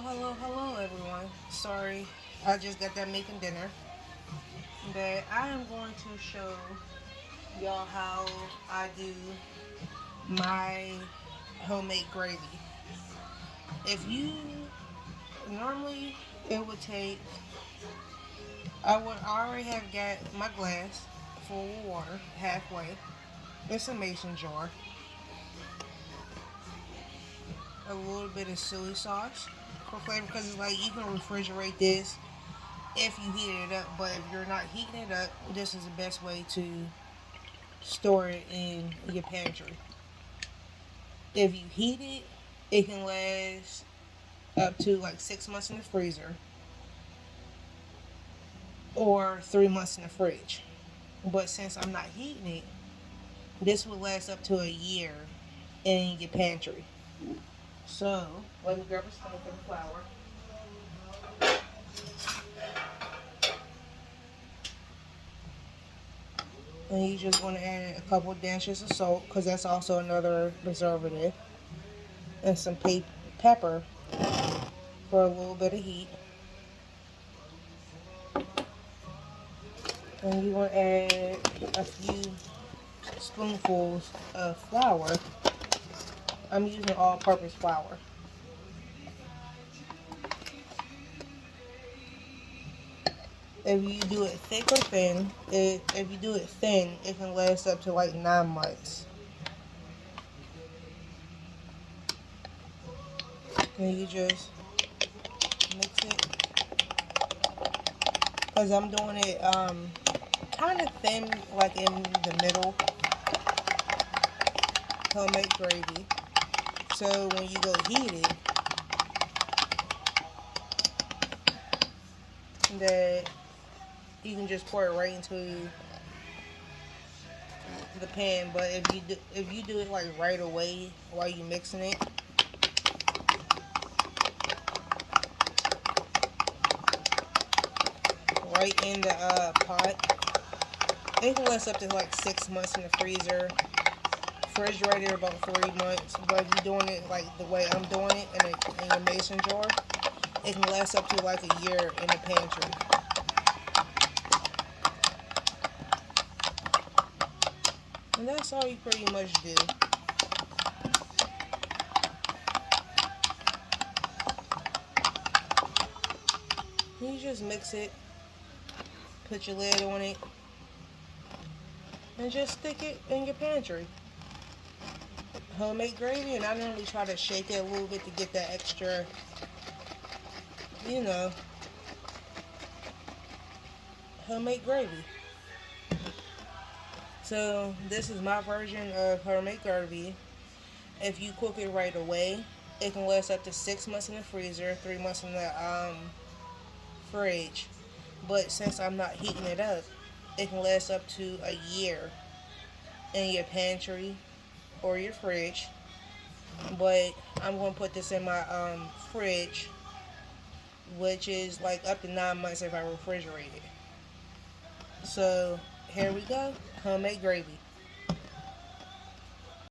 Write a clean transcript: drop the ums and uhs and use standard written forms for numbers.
Hello, everyone. Sorry, I just got done making dinner. But I am going to show y'all how I do my homemade gravy. If you normally, it would take, I already have got my glass full of water halfway. It's a mason jar. A little bit of soy sauce for flavor because it's like you can refrigerate this if you heat it up, but if you're not heating it up, this is the best way to store it in your pantry. If you heat it, it can last up to like 6 months in the freezer or 3 months in the fridge. But since I'm not heating it, this will last up to a year in your pantry. So let me grab a spoon for the flour. And you just want to add a couple dashes of salt because that's also another preservative, and some pepper for a little bit of heat. And you want to add a few spoonfuls of flour. I'm using all-purpose flour. If you do it thick or thin, if you do it thin, it can last up to like 9 months. And you just mix it. Because I'm doing it kind of thin, like in the middle, homemade gravy. So when you go heat it, that you can just pour it right into the pan. But if you do it like right away while you're mixing it, right in the pot, it can last up to like 6 months in the freezer. Refrigerator about 3 months. But if you're doing it like the way I'm doing it in your mason jar, it can last up to like a year in the pantry. And that's all you pretty much do. You just mix it, put your lid on it, and just stick it in your pantry. Homemade gravy, and I normally try to shake it a little bit to get that extra, you know, homemade gravy. So this is my version of homemade gravy. If you cook it right away, it can last up to 6 months in the freezer, 3 months in the fridge. But since I'm not heating it up, it can last up to a year in your pantry or your fridge. But I'm going to put this in my fridge, which is like up to 9 months if I refrigerate it. So here we go, homemade gravy.